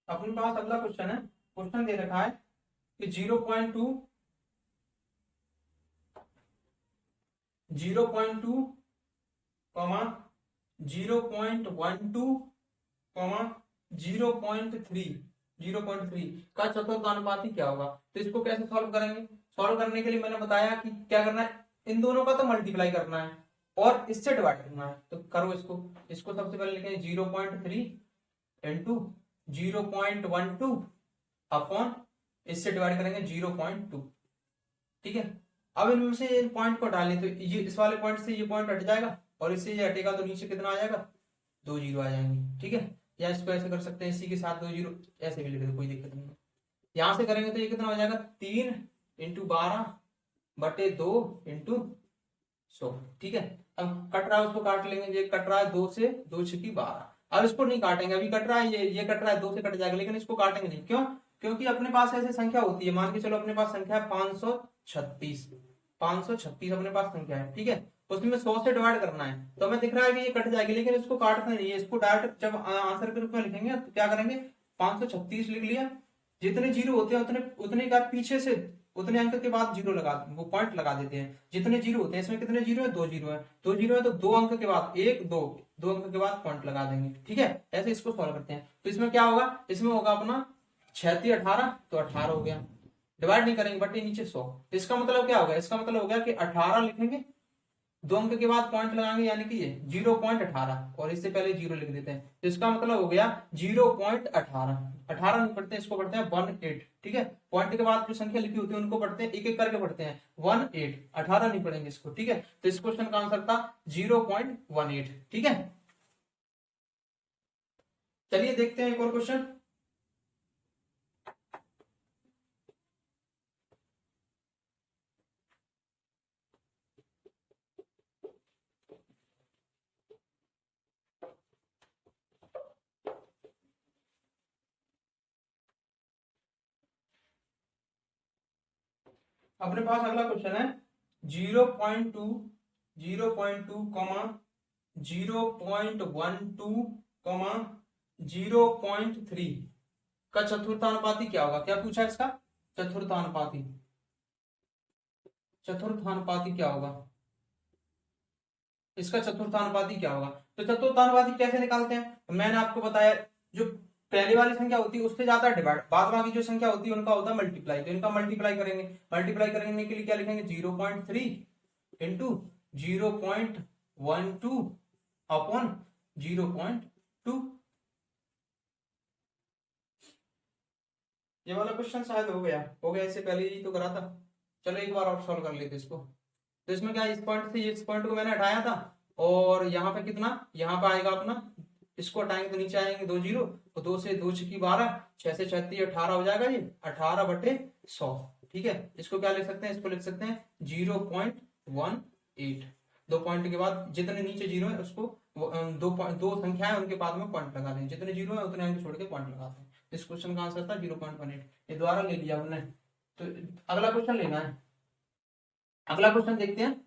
अपने पास अगला क्वेश्चन है, क्वेश्चन दे रखा है कि 0.2 कॉमा 0.12 कॉमा 0.3 का चतुर्थानुपाती क्या होगा। तो इसको कैसे सॉल्व करेंगे, सॉल्व करने के लिए मैंने बताया कि क्या करना है, इन दोनों का तो मल्टीप्लाई करना है और इससे डिवाइड करना है। तो करो इसको सबसे पहले लिखेंगे 0.3 इंटू 0.12 अपॉन इससे डिवाइड करेंगे 0.2, ठीक है। अब इनमें से इन पॉइंट को डालें तो ये इस वाले पॉइंट से ये पॉइंट हट जाएगा और इससे ये हटेगा तो नीचे कितना आ जाएगा, 2 जीरो आ जाएंगे, ठीक है। या इसको ऐसे कर सकते हैं, इसी के साथ 2 जीरो ऐसे भी लिख दो, कोई दिक्कत नहीं है। यहां से करेंगे तो ये कितना हो जाएगा, 3 इंटू 12 बटे 2 इंटू 100, ठीक है। अब कट रहा है उसको काट लेंगे, ये कट रहा है 2 से 2 छकी 12। अब इसको नहीं काटेंगे, अभी कट रहा है ये कट रहा है 2 से कट जाएगा, लेकिन इसको काटेंगे नहीं, क्यों, क्योंकि अपने पास ऐसी संख्या होती है, मान के चलो अपने पास संख्या है 536 अपने पास संख्या है, ठीक है। उसमें 100 से डिवाइड करना है, तो हमें दिख रहा है कि ये कट जाएगी, लेकिन इसको काटना नहीं है, इसको डायरेक्ट जब आंसर के रूप में लिखेंगे तो क्या करेंगे, 536 लिख लिया, जितने जीरो होते हैं उतने का पीछे से उतने अंक के बाद जीरो लगा, वो पॉइंट लगा देते हैं। जितने जीरो होते हैं, इसमें कितने जीरो है, 2 जीरो है, 2 जीरो है तो 2 अंक के बाद 1 2 2 अंक के बाद पॉइंट लगा देंगे, ठीक है। ऐसे इसको सॉल्व करते हैं। तो इसमें क्या होगा, इसमें होगा अपना 36 18 तो 18 हो गया, डिवाइड नहीं करेंगे बटे नीचे 100। तो इसका मतलब क्या होगा, इसका मतलब हो गया कि 18 लिखेंगे, 2 अंक के बाद पॉइंट लगाएंगे, यानी कि ये 0.18 और इससे पहले 0 लिख देते हैं, तो इसका मतलब हो गया 0.18। 18 नहीं पढ़ते, इसको पढ़ते हैं 18, ठीक है। पॉइंट के बाद जो संख्या लिखी होती है उनको पढ़ते हैं, एक एक करके पढ़ते हैं, 18, 18 नहीं पढ़ेंगे इसको, ठीक है। तो इस क्वेश्चन का आंसर था 0.18, ठीक है। चलिए देखते हैं एक और क्वेश्चन। अपने पास अगला क्वेश्चन है 0.2 कॉमा 0.12 कॉमा 0.3 का चतुर्थानुपाती क्या होगा। क्या पूछा इसका, चतुर्थानुपाती क्या होगा, इसका चतुर्थानुपाती क्या होगा। तो चतुर्थानुपाती कैसे निकालते हैं, मैंने आपको बताया, जो पहली वाली संख्या होती है उससे ज्यादा डिवाइड, बाद बाकी जो संख्या होती है उनका होता है मल्टीप्लाई, तो इनका मल्टीप्लाई करेंगे। मल्टीप्लाई करने के लिए क्या लिखेंगे, 0.3 इंटू 0.12 अपॉन 0.2। ये वाला क्वेश्चन शायद हो गया, इससे पहले ही तो करा था। चलो एक बार और सॉल्व कर लेते इसको। तो इसमें क्या, इस पॉइंट से इस पॉइंट को मैंने हटाया था और यहाँ पे कितना, यहाँ पे आएगा अपना, इसको हटाएंगे तो नीचे आएंगे 2 जीरो, तो 2 से 2 छकी 12, 6 से 36 18 हो जाएगा, ये 18 बटे 100, ठीक है। इसको क्या लिख सकते हैं, इसको लिख सकते हैं 0.18, दो पॉइंट के बाद जितने नीचे जीरो है उसको दो संख्या है उनके बाद में पॉइंट लगा दें, जितने जीरो है उतने अंक छोड़ के पॉइंट लगाते हैं। इस क्वेश्चन का आंसर था 0.18। ये द्वारा ले लिया हमने। तो अगला क्वेश्चन लेना है। अगला क्वेश्चन देखते हैं।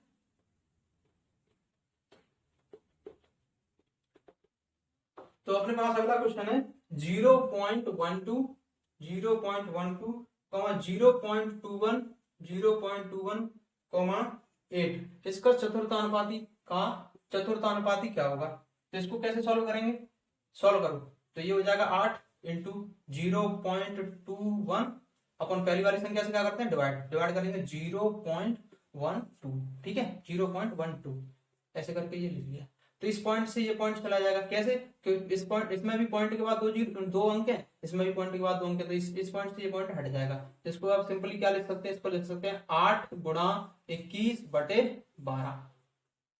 तो अपने पास अगला क्वेश्चन है 0.12 0.12 0.21 0.21 8। इसका चतुर्थानुपाती क्या होगा? तो इसको कैसे सॉल्व करेंगे? सॉल्व करो तो ये हो जाएगा 8 इंटू 0.21 अपन पहली वाली संख्या से क्या करते हैं डिवाइड करेंगे 0.12। ठीक है 0.12 ऐसे करके ये लिख लिया। तो इस पॉइंट से ये पॉइंट चला जाएगा कैसे? क्योंकि इस पॉइंट इसमें भी पॉइंट के बाद दो अंक है, इसमें भी पॉइंट के बाद दो अंक है, तो इस पॉइंट से ये पॉइंट हट जाएगा। तो इसको आप सिंपली क्या लिख सकते हैं? इसको लिख सकते हैं 8 गुणा 21/12।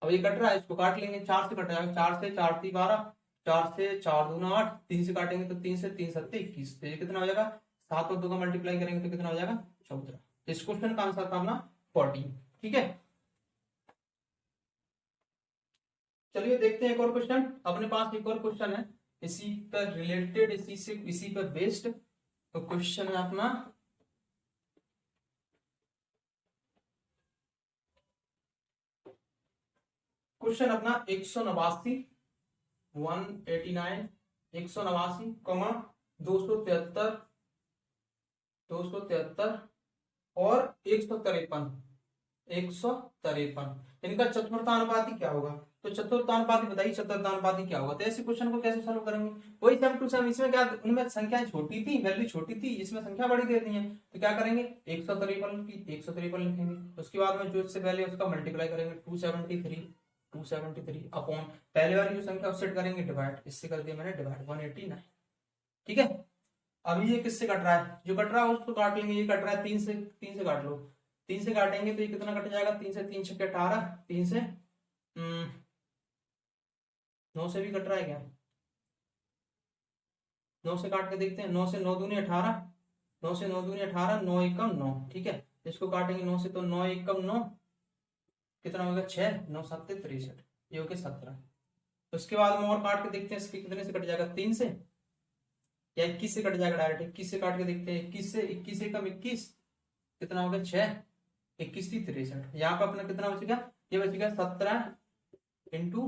अब ये कट रहा है, इसको काट लेंगे, 4 से कट जाएगा, 4 से 4 3 12, 4 से 4 दूना 8, 3 से काटेंगे तो 3 से 3 7 21। तो ये कितना हो जाएगा? 7 और 2 का मल्टीप्लाई करेंगे तो कितना हो जाएगा? 14। इस क्वेश्चन का आंसर था अपना 14। ठीक है चलिए देखते हैं एक और क्वेश्चन। अपने पास एक और क्वेश्चन है इसी पर रिलेटेड, इसी पर बेस्ड। तो क्वेश्चन है अपना क्वेश्चन अपना 189 273 और 153 इनका चतुर्थानुपाती क्या होगा? तो चतुर्थानुपाती बताइए, चतुर्थानुपाती क्या होगा? तो ऐसे क्वेश्चन को कैसे सॉल्व करेंगे? वही सेम टू सेम। इसमें क्या, उनमें संख्याएं छोटी थी, वैल्यू छोटी थी, इसमें संख्या बड़ी दे दी है। तो क्या करेंगे? 153 की 153 लिखेंगे, उसके बाद में जो इससे पहले उसका मल्टीप्लाई करेंगे 273 अपॉन पहले वाली जो संख्या उससे करेंगे डिवाइड, इससे कर दिया मैंने डिवाइड 189। ठीक है अभी ये किससे कट रहा है? जो कट रहा है उसको काट लेंगे। ये कट रहा है 3 से काट लो, 3 से काटेंगे तो ये कितना कट जाएगा? 3 से 3 छक्के 18, 3 से 9 से भी कट रहा है क्या? 9 से काट के देखते हैं। 9 से 9 दूनी 18, 9 से 9 दूनी 18, 9 एकम 9। ठीक है इसको काटेंगे 9 से तो 9 एकम 9 कितना होगा? 6, 9 7 63, ये हो गया 17। उसके बाद में और काट के देखते हैं इसके कितने से कट जाएगा? 3 से या 21 से कट जाएगा? डायरेक्ट 21 से काट के देखते हैं। 21 से कम 21 कितना होगा? 6, 21 थी 63। यहाँ पे अपना कितना बचेगा? ये बचेगा 17 इंटू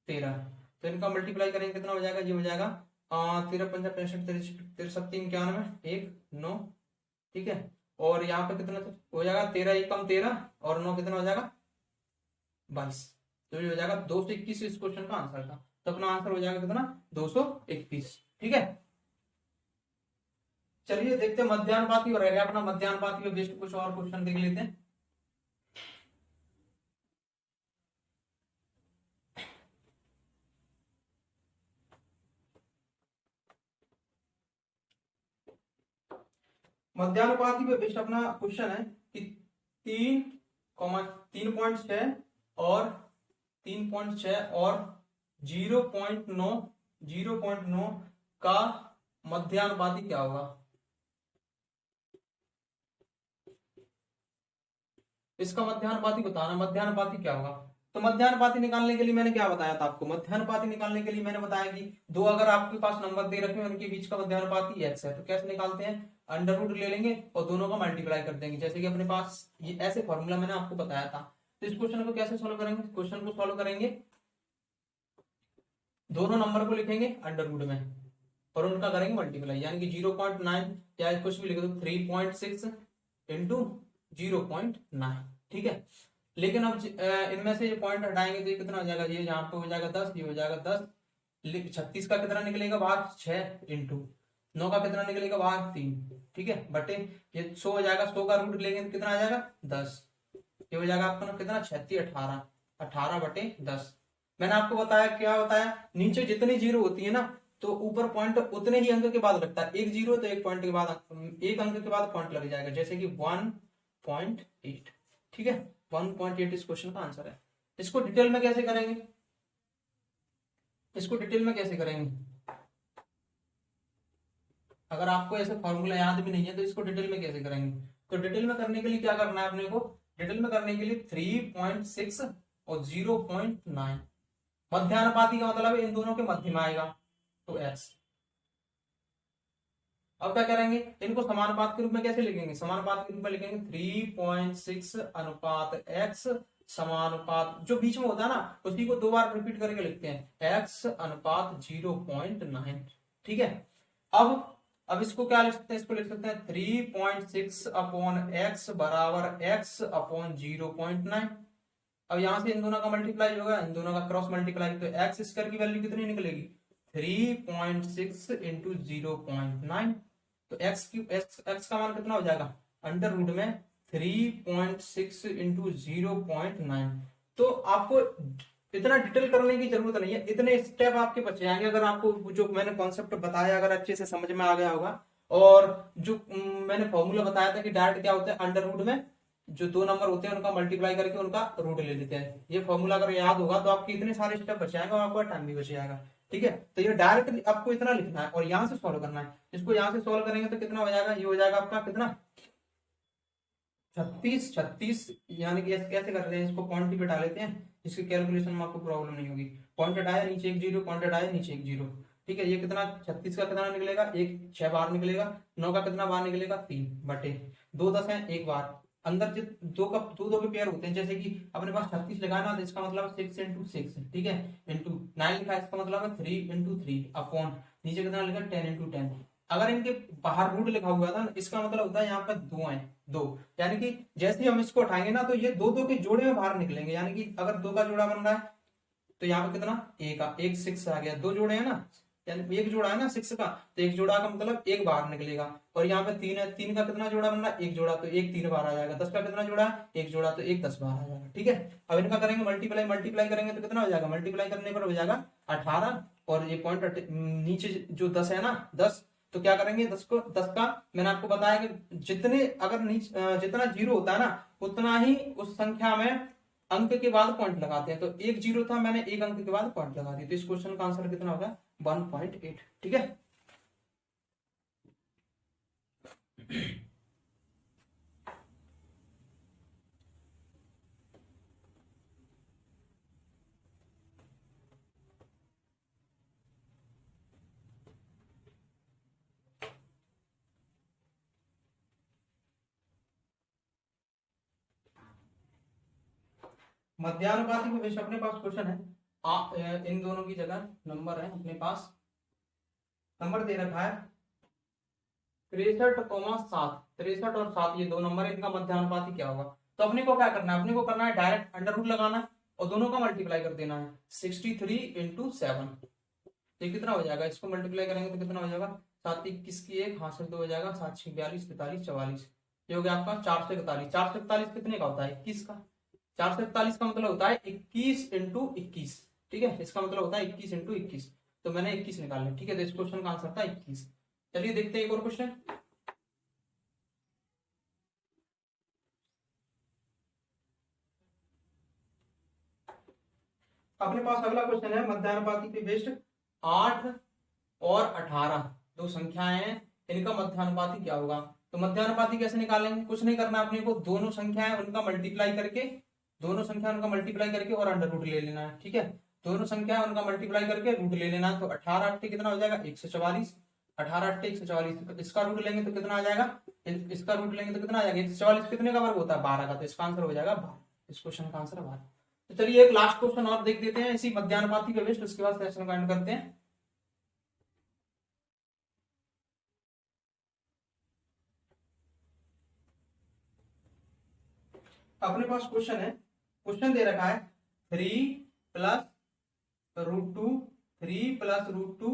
13। तो इनका मल्टीप्लाई करेंगे कितना हो जाएगा? ये हो जाएगा 13 पंजा 65 63 91 1 9। ठीक है और यहाँ पे कितना हो जाएगा? 13 एकम 13 और 9 कितना हो जाएगा? 22। तो ये हो जाएगा 221। इस क्वेश्चन का आंसर था। तो अपना आंसर हो जाएगा कितना? 221। ठीक है चलिए देखते हैं मध्यानुपाती और अपना मध्यानुपाती में बेस्ट कुछ और क्वेश्चन देख लेते हैं। मध्यानुपाती पे बेस्ट अपना क्वेश्चन है कि 3.6 और 3.6 और 0.9 का मध्यानुपाती क्या होगा? इसका मध्यानुपाती बताना। मध्यानुपाती क्या होगा? तो मध्यानुपाती निकालने के लिए मैंने क्या बताया था आपको? मध्यानुपाती निकालने के लिए मैंने बताया कि दो अगर आपके पास नंबर दे रखे हैं उनके बीच का मध्यानुपाती x है, तो कैसे निकालते हैं? अंडर रूट ले लेंगे और दोनों का मल्टीप्लाई कर देंगे, जैसे कि अपने पास ये ऐसे फॉर्मूला मैंने आपको बताया था। तो इस क्वेश्चन को कैसे सोल्व करेंगे? क्वेश्चन को सोल्व करेंगे, दोनों नंबर को लिखेंगे अंडर रूट में और उनका करेंगे मल्टीप्लाई, यानी कि 0.9 या कुछ भी लिख दो 3.6 इंटू 0.9। ठीक है लेकिन अब इनमें से ये पॉइंट हटाएंगे तो ये कितना हो जाएगा? ये यहाँ पे हो जाएगा 10, ये हो जाएगा 10। 36 का कितना निकलेगा बाहर? 6 इंटू 9 का कितना निकलेगा बाहर? 3। ठीक है बटे ये 100 हो जाएगा, 100 का रूट लेंगे तो कितना आ जाएगा? 10। ये हो जाएगा आपका कितना? 36 18, 18 बटे 10। मैंने आपको बताया क्या बताया? नीचे जितनी जीरो होती है ना तो ऊपर पॉइंट उतने ही अंक के बाद लगता है। एक जीरो तो एक पॉइंट के बाद, एक अंक के बाद पॉइंट लग जाएगा, जैसे कि 1.8। ठीक है 1.8 इस क्वेश्चन का आंसर है। इसको डिटेल में कैसे करेंगे? अगर आपको ऐसे फॉर्मूला याद भी नहीं है तो इसको डिटेल में कैसे करेंगे? तो डिटेल में करने के लिए क्या करना है अपने को? डिटेल में करने के लिए 3.6 और 0.9। मध्यानुपाती का मतलब इन दोनों के मध्य में आएगा तो x। अब क्या करेंगे, इनको समानुपात के रूप में कैसे लिखेंगे, समानुपात के रूप में लिखेंगे 3.6 अनुपात x समानुपात, जो बीच में होता है ना उसी को दो बार रिपीट करके लिखते हैं, x अनुपात 0.9। ठीक है, अब इसको क्या लिख सकते हैं, इसको लिख सकते हैं 3.6 अपॉन x बराबर x अपॉन 0.9। अब यहां से इन दोनों का मल्टीप्लाई होगा, इन दोनों का क्रॉस मल्टीप्लाई, तो एक्स स्क्वायर की वैल्यू कितनी निकलेगी 3.6 इंटू 0.9। तो एक्स का मान कितना हो जाएगा, अंडर रूट में 3.6 इंटू 0.9। तो आपको इतना डिटेल करने की जरूरत नहीं है, इतने स्टेप आपके बच जाएंगे अगर आपको जो मैंने कॉन्सेप्ट बताया अगर अच्छे से समझ में आ गया होगा। और जो मैंने फॉर्मूला बताया था कि डायरेक्ट क्या होता है, अंडर रूट में जो दो नंबर होते हैं उनका मल्टीप्लाई करके उनका रूट ले लेते हैं, ये फॉर्मूला अगर याद होगा तो आपके इतने सारे स्टेप बच जाएंगे और आपका टाइम भी बच जाएगा। ठीक है, तो ये डायरेक्ट आपको इतना लिखना है और यहाँ से सॉल्व करना है। इसको यहाँ से सॉल्व करेंगे तो कितना हो जाएगा, ये हो जाएगा आपका कितना 36 यानी कि कैसे करते हैं, इसको क्वांटिटी पे डाल लेते हैं, इसकी कैलकुलेशन में आपको प्रॉब्लम नहीं होगी। पॉइंट हटाया नीचे एक जीरो, पॉइंट हटाया नीचे एक जीरो। ठीक है, ये कितना 36 का कितना निकलेगा, एक 6 बार निकलेगा, 9 का कितना बार निकलेगा 3 बटे 2 10 है एक बार, अंदर दो का दो के पेयर होते हैं, जैसे कि अपने पास 36 लिखा है ना तो इसका मतलब 6 इंटू 6। ठीक है, इंटू 9 लिखा है इसका मतलब है 3 इंटू 3 अपॉन नीचे कितना लिखा 10 इंटू 10। अगर इनके बाहर रूट लिखा हुआ था इसका मतलब होता है यहाँ पर दो है, दो, यानी कि जैसे ही हम इसको उठाएंगे ना तो ये दो दो के जोड़े में बाहर निकलेंगे, यानी कि अगर दो का जोड़ा बन रहा है तो यहाँ पे कितना एक 6 आ गया, दो जोड़े हैं ना, यानी एक जोड़ा है ना 6 का, तो एक जोड़ा का मतलब एक बाहर निकलेगा। और यहाँ पे 3 है, 3 का कितना जोड़ा बन रहा है, एक जोड़ा, तो एक 3 बार आ जाएगा। 10 का कितना जोड़ा है, एक जोड़ा, तो एक 10 बार आ जाएगा। ठीक है, अब इनका करेंगे मल्टीप्लाई, मल्टीप्लाई करेंगे तो कितना हो जाएगा, मल्टीप्लाई करने पर हो जाएगा 18 और ये पॉइंट नीचे जो 10 है ना 10, तो क्या करेंगे 10 का मैंने आपको बताया कि जितने अगर जितना जीरो होता है ना उतना ही उस संख्या में अंक के बाद पॉइंट लगाते हैं, तो एक जीरो था मैंने एक अंक के बाद पॉइंट लगा दिया, तो इस क्वेश्चन का आंसर कितना होगा 1.8। ठीक है, मध्यानुपाती के विषय अपने पास क्वेश्चन है, इन दोनों की जगह नंबर है अपने पास, नंबर दे रखा है 63,7, 63 और 7 ये दो नंबर है, इनका मध्यानुपाती क्या होगा। तो अपने को क्या करना है, अपने को करना है डायरेक्ट अंडर रूट लगाना है और दोनों का मल्टीप्लाई कर देना है, 63 इंटू 7, ये कितना हो जाएगा, इसको मल्टीप्लाई करेंगे तो कितना हो जाएगा 7 21 की एक हाथ से 2 हो जाएगा, 7 6 42 43 44, ये हो गया आपका 441। 441 कितने का होता है 21 का, 441 का मतलब होता है 21 इंटू 21। ठीक है, इसका मतलब होता है 21 इंटू 21, तो मैंने 21 निकाल लिया। ठीक है, तो इस क्वेश्चन का आंसर था 21। चलिए देखते हैं एक और क्वेश्चन। अपने पास अगला क्वेश्चन है मध्यानुपाती पे बेस्ड, 8 और 18 दो संख्याएं हैं, इनका मध्यानुपाती क्या होगा। तो मध्यानुपाती कैसे निकालेंगे, कुछ नहीं करना अपने को, दोनों संख्याएं उनका मल्टीप्लाई करके, दोनों संख्या उनका मल्टीप्लाई करके और अंडर रूट ले लेना है। ठीक है, दोनों संख्या उनका मल्टीप्लाई करके रूट ले लेना है, तो 18 8 कितना हो जाएगा 144, 18 8 144, इसका रूट लेंगे तो कितना आ जाएगा, इसका रूट लेंगे तो कितना आ जाएगा 144 कितने का वर्ग होता है 12 का, तो इसका आंसर हो जाएगा 12, इस क्वेश्चन का आंसर 12। तो चलिए एक लास्ट क्वेश्चन और देख देते हैं इसी मध्यानुपाती पे बेस्ड, उसके बाद सेशन का एंड करते हैं। अपने पास क्वेश्चन है, क्वेश्चन दे रखा है 3 plus root two 3 plus root two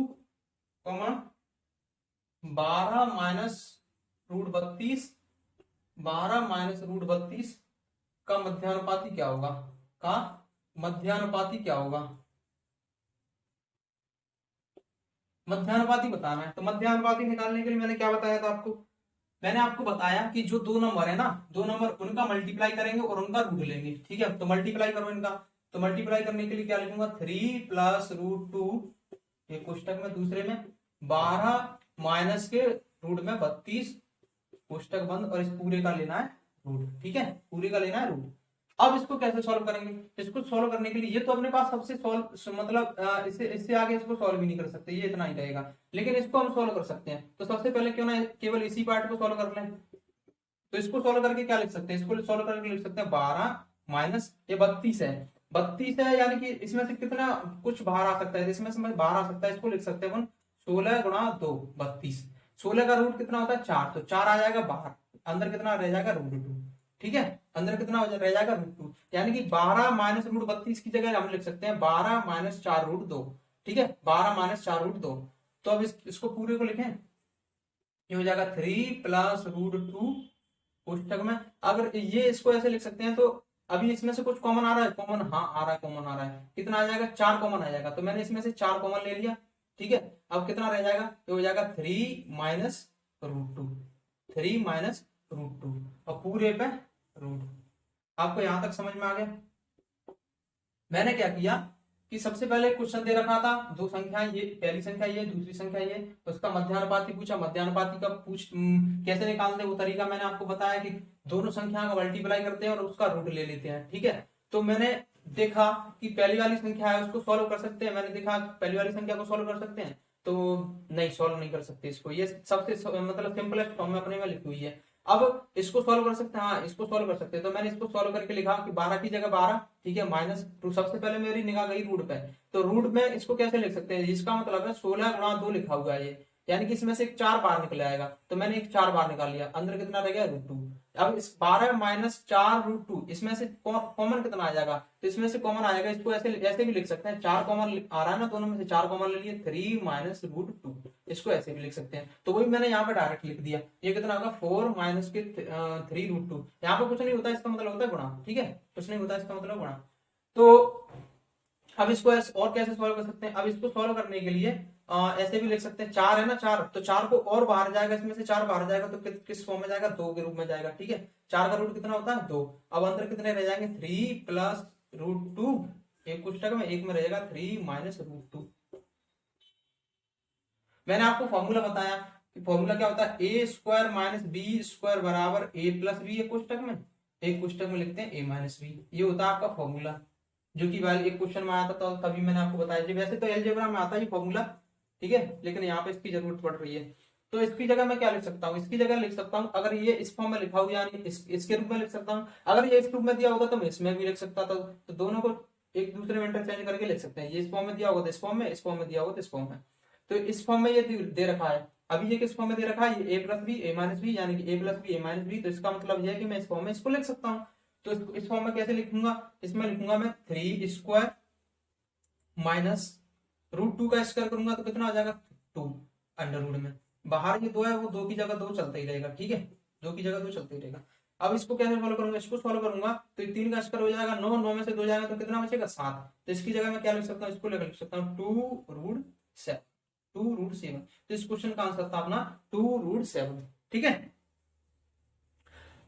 12 minus root 32, 12 minus root 32 का मध्यानुपाती क्या होगा, का मध्यानुपाती क्या होगा, मध्यानुपाती बताना है। तो मध्यानुपाती निकालने के लिए मैंने क्या बताया था आपको, मैंने आपको बताया कि जो दो नंबर है ना, दो नंबर उनका मल्टीप्लाई करेंगे और उनका रूट लेंगे। ठीक है, तो मल्टीप्लाई करो इनका, तो मल्टीप्लाई करने के लिए क्या लिखूंगा 3 प्लस रूट टू, ये कोष्टक में दूसरे में 12 माइनस के रूट में 32 कोष्टक बंद, और इस पूरे का लेना है रूट। ठीक है, पूरे का लेना है रूट। अब इसको कैसे सॉल्व करेंगे? इसको सॉल्व करने के लिए ये तो अपने पास सबसे सॉल्व मतलब इससे इससे आगे इसको सॉल्व भी नहीं कर सकते, ये इतना ही रहेगा, लेकिन इसको हम सॉल्व कर सकते हैं। तो सबसे पहले क्यों ना केवल इसी पार्ट को सॉल्व कर लें। तो इसको सॉल्व करके क्या लिख सकते हैं? इसको सॉल्व करके लिख सकते हैं 12 माइनस ये 32 है, 32 है, यानी कि इसमें से कितना कुछ बाहर आ सकता है, इसमें से बाहर आ सकता है, इसको लिख सकते हैं अपन 16 गुणा 2 32। 16 का रूट कितना होता है 4, तो 4 आ जाएगा बाहर, अंदर कितना रह जाएगा √2। ठीक है, अंदर कितना रह जाएगा √2, यानी कि 12 माइनस √32 की जगह हम लिख सकते हैं 12 माइनस 4 √2। ठीक है, 12 माइनस 4 √2। तो अब इसको पूरे को लिखें, ये हो जाएगा 3 प्लस √2 कोष्टक में। अगर ये इसको ऐसे लिख सकते हैं तो अभी इसमें से कुछ कॉमन आ रहा है, कॉमन हाँ आ रहा है, कॉमन आ रहा है, कितना आ जाएगा 4 कॉमन आ जाएगा, तो मैंने इसमें से 4 कॉमन ले लिया। ठीक है, अब कितना रह जाएगा, ये हो जाएगा 3 माइनस √2, 3 माइनस √2 और पूरे पे रूट। आपको यहां तक समझ में आ गया? मैंने क्या किया कि सबसे पहले क्वेश्चन दे रखा था, दो संख्याएं, ये पहली संख्या ये, दूसरी संख्या ये, तो उसका मध्यानुपाती पूछा, मध्यानुपाती का कैसे निकालते हैं वो तरीका मैंने आपको बताया कि दोनों संख्या का मल्टीप्लाई करते हैं और उसका रूट ले लेते हैं। ठीक है, तो मैंने देखा कि पहली वाली संख्या है उसको सॉल्व कर सकते हैं, मैंने देखा पहली वाली संख्या को सॉल्व कर सकते हैं, तो नहीं सॉल्व नहीं कर सकते इसको, ये सबसे मतलब सिंपलेस्ट फॉर्म में अपने में लिखी हुई है। अब इसको सॉल्व कर सकते हैं, हाँ इसको सॉल्व कर सकते हैं, तो मैंने इसको सॉल्व करके लिखा कि 12 की जगह 12, ठीक है, माइनस टू। सबसे पहले मेरी निगाह गई रूट पे, तो रूट में इसको कैसे लिख सकते हैं, इसका मतलब है 16 गुणा 2 लिखा हुआ है ये, यानी कि इसमें से एक 4 बार निकल आएगा, तो मैंने एक 4 बार निकाल लिया, अंदर कितना रह गया √2। अब इस 12 माइनस 4 √2 इसमें से कॉमन कितना आ जाएगा, तो इसमें से कॉमन आएगा, इसको ऐसे ऐसे भी लिख सकते हैं, 4 कॉमन आ रहा है ना, दोनों में से 4 कॉमन ले लिए, 3 माइनस √2, इसको ऐसे भी लिख सकते हैं। तो वही मैंने यहाँ पे डायरेक्ट लिख दिया, ये कितना होगा 4 माइनस के 3 √2। यहाँ पे कुछ नहीं होता, इसका मतलब होता है गुणा। ठीक है, कुछ नहीं होता, इसका मतलब गुणा। तो अब इसको और कैसे सॉल्व कर सकते हैं? अब इसको सॉल्व करने के लिए ऐसे भी लिख सकते हैं, 4 है ना 4, तो 4 को और बाहर जाएगा, इसमें से 4 बाहर जाएगा तो किस फॉर्म में जाएगा, 2 के रूप में जाएगा। ठीक है, 4 का रूट कितना होता है 2। अब अंदर कितने रह जाएंगे 3 प्लस √2, एक कोष्टक में, एक में रहेगा 3 माइनस √2। मैंने आपको फॉर्मूला बताया कि फॉर्मूला क्या होता है, ए स्क्वायर माइनस बी स्क्वायर बराबर ए प्लस बी, एक कोष्टक में, एक कोष्टक में लिखते हैं ए माइनस बी, ये होता है आपका फॉर्मूला, जो कि वैल्यू एक क्वेश्चन में आया था तो तभी मैंने आपको बताया जी। वैसे तो अलजेब्रा में आता है फॉर्मूला, ठीक है, लेकिन यहाँ पे इसकी जरूरत पड़ रही है, तो इसकी जगह मैं क्या लिख सकता हूँ, इसकी जगह लिख सकता हूँ, अगर ये इस फॉर्म में लिखा हुआ यानी इसके रूप में लिख सकता हूँ, अगर ये इस रूप में दिया होगा तो मैं इसमें भी लिख सकता था, तो दोनों को एक दूसरे में इंटरचेंज करके लिख सकते हैं, ये इस फॉर्म में दिया होगा तो इस फॉर्म में, इस फॉर्म में दिया होगा तो इस फॉर्म में। तो इस फॉर्म में ये दे रखा है, अभी ये किस फॉर्म में दे रखा है, ये a plus b a minus b, यानी कि a plus b a minus b, तो इसका मतलब यह है कि मैं इस फॉर्म में इसको लिख सकता हूँ। तो इस फॉर्म में कैसे लिखूंगा, इसमें लिखूंगा मैं 3 स्क्वायर माइनस √2 का स्क्वायर करूंगा तो कितना आ जाएगा 2 अंडर रूट में, बाहर ये 2 है वो 2 की जगह 2 चलता ही रहेगा। ठीक है, 2 की जगह 2 चलता ही रहेगा। अब इसको कैसे सॉल्व करूंगा, इसको सॉल्व करूंगा तो 3 का स्क्वायर हो जाएगा 9, 9 में से 2 जाएगा तो कितना बचेगा 7, तो इसकी जगह मैं क्या लिख सकता हूँ, इसको लिख सकता हूँ 2√7, 2√7। तो इस क्वेश्चन का आंसर था अपना 2√7। ठीक है,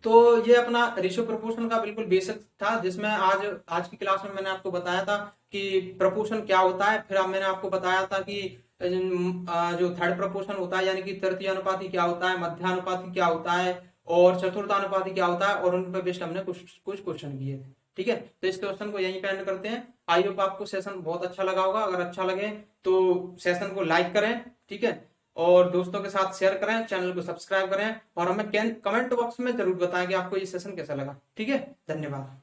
तो ये अपना रेशियो प्रोपोर्शन का बिल्कुल बेसिक था, जिसमें आज की क्लास में मैंने आपको बताया था कि प्रोपोर्शन क्या होता है, फिर मैंने आपको बताया था कि जो थर्ड प्रोपोर्शन होता है यानी कि तृतीय अनुपाती क्या होता है, मध्यानुपाती क्या होता है और चतुर्थानुपाती क्या होता है, और उन पर बेस्ड हमने कुछ क्वेश्चन किए थे। ठीक है, तो इस क्वेश्चन को यहीं पे एंड करते हैं। आई होप आपको सेशन बहुत अच्छा लगा होगा, अगर अच्छा लगे तो सेशन को लाइक करें, ठीक है, और दोस्तों के साथ शेयर करें, चैनल को सब्सक्राइब करें और हमें कमेंट बॉक्स में जरूर बताएं कि आपको ये सेशन कैसा लगा। ठीक है, धन्यवाद।